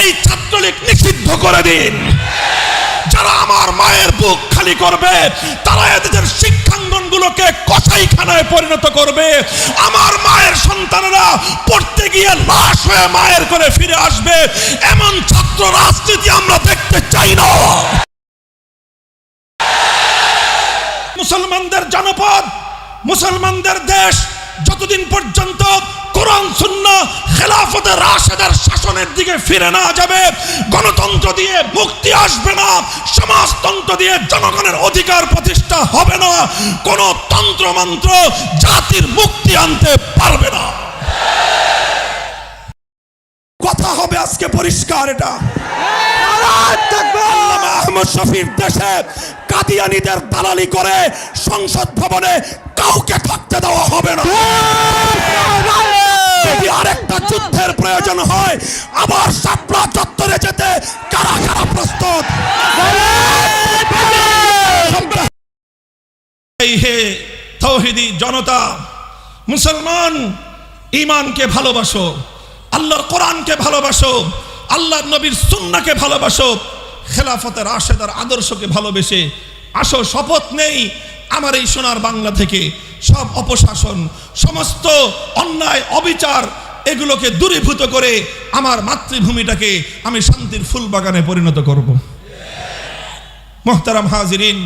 এই ছাত্রলীগ নিষিদ্ধ করে দিন। যারা আমার মায়ের বুক খালি করবে তারা এদের শিক্ষাঙ্গনগুলোকে কসাইখানায় পরিণত করবে। আমার মায়ের সন্তানেরা পড়তে গিয়ে লাশ হয়ে মায়ের করে ফিরে আসবে। এমন ছাত্র রাজনীতি আমরা দেখতে চাই না। মুসলমানদের জনপদ, মুসলমানদের দেশ যতদিন পর্যন্ত কোরআন সুন্নাহ খেলাফতে রাশেদার শাসনের দিকে ফিরে না যাবে, গণতন্ত্র দিয়ে মুক্তি আসবে না, সমাজতন্ত্র দিয়ে জনগণের অধিকার প্রতিষ্ঠা হবে না, কোন তন্ত্রমন্ত্র জাতির মুক্তি আনতে পারবে না। কথা হবে আজকে পরিষ্কার। এটা আল্লামা আহমদ শফির দেশে কাদিয়ানীদের দালালি করে সংসদ ভবনে কাউকে থাকতে দেওয়া হবে না। যদি আরেকটা যুদ্ধের প্রয়োজন হয় আবার শাপলা চত্বরে যেতে কারা কারা প্রস্তুত? হে তাওহীদি জনতা, মুসলমান, ঈমানকে ভালোবাসো, আল্লাহর কোরআনকে ভালোবাসো, আল্লাহর নবীর সুন্নাহকে ভালোবাসো, খেলাফতে রাশেদার আদর্শকে ভালোবেসে আসো। শপথ নেই আমার এই সোনার বাংলা থেকে সব অপশাসন, সমস্ত অন্যায় অবিচার এগুলোকে দূরীভূত করে আমার মাতৃভূমিটাকে আমি শান্তির ফুল বাগানে পরিণত করব। মুহতারাম হাজিরিন,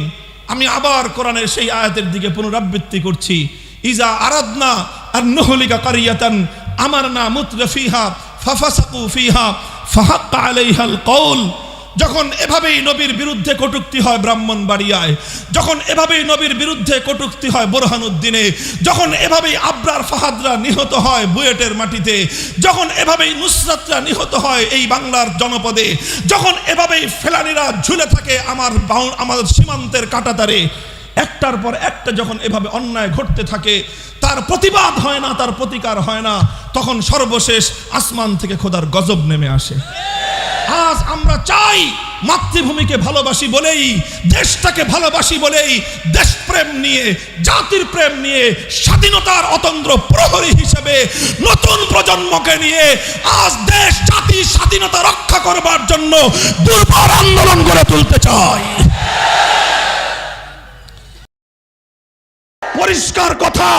আমি আবার কোরআনের সেই আয়াতের দিকে পুনরাবৃত্তি করছি। ইজা আরাদনা আন নুহলিকা কারিয়াতান আমারনা মুতরাফিহা ফাফাসাকু ফিহা ফাহাক্কা আলাইহাল কওল। যখন এভাবেই নবীর বিরুদ্ধে কটূক্তি হয় ব্রাহ্মণবাড়িয়ায়, যখন এভাবেই নবীর বিরুদ্ধে কটূক্তি হয় বোরহানুদ্দিনে, যখন এভাবেই আবরার ফাহাদরা নিহত হয় বুয়েটের মাটিতে, যখন এভাবেই নুসরাতরা নিহত হয় এই বাংলার জনপদে, যখন এভাবেই ফেলানিরা ঝুলে থাকে আমার সীমান্তের কাঁটাতারে, একটার পর একটা যখন এভাবে অন্যায় ঘটতে থাকে, তার প্রতিবাদ হয় না, তার প্রতিকার হয় না, তখন সর্বশেষ আসমান থেকে খোদার গজব নেমে আসে। আজ আমরা চাই মাতৃভূমিকে ভালোবাসি বলেই, দেশটাকে ভালোবাসি বলেই, দেশপ্রেম নিয়ে, জাতির প্রেম নিয়ে, স্বাধীনতার অতন্দ্র প্রহরী হিসেবে নতুন প্রজন্মকে নিয়ে আজ দেশ জাতি স্বাধীনতা রক্ষা করবার জন্য দুর্বার আন্দোলন গড়ে তুলতে চাই। পরিষ্কার কথা,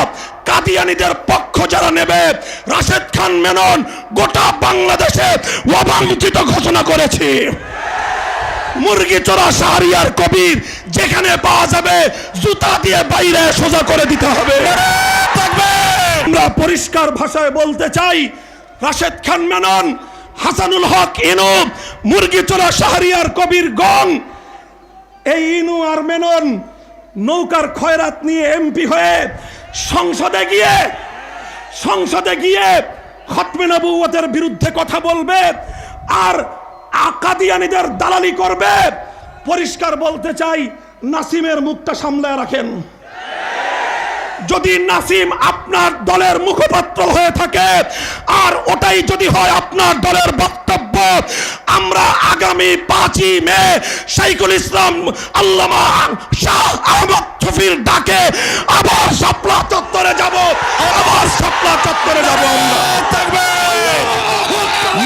কাদিয়ানীদের পক্ষ যারা নেবে, রাশেদ খান মেনন গোটা বাংলাদেশে অবাঞ্ছিত ঘোষণা করেছে। মুরগি চোরা শাহরিয়ার কবির যেখানে পাওয়া যাবে জুতা দিয়ে বাইরে সোজা করে দিতে হবে। আমরা পরিষ্কার ভাষায় বলতে চাই, রাশেদ খান মেনন, হাসানুল হক ইনু, মুরগি চোরা শাহরিয়ার কবির গং, এই ইনু আর মেনন নৌকার খয়রাত নিয়ে এমপি হয়ে সংসদে গিয়ে খতমে নবুয়তের বিরুদ্ধে কথা বলবে আর কাদিয়ানীদের দালালি করবে। পরিষ্কার বলতে চাই, নাসিমের মুখটা সামলায় রাখেন। যদি নাসিম আপনার দলের মুখপাত্র হয়ে থাকে আর ওটাই যদি হয় আপনার দলের বক্তব্য, আমরা আগামী 5ই মে শাইখুল ইসলাম আল্লামা শাহ আহমদ শফির ডাকে আবার শাপলা চত্বরে যাব। আমরা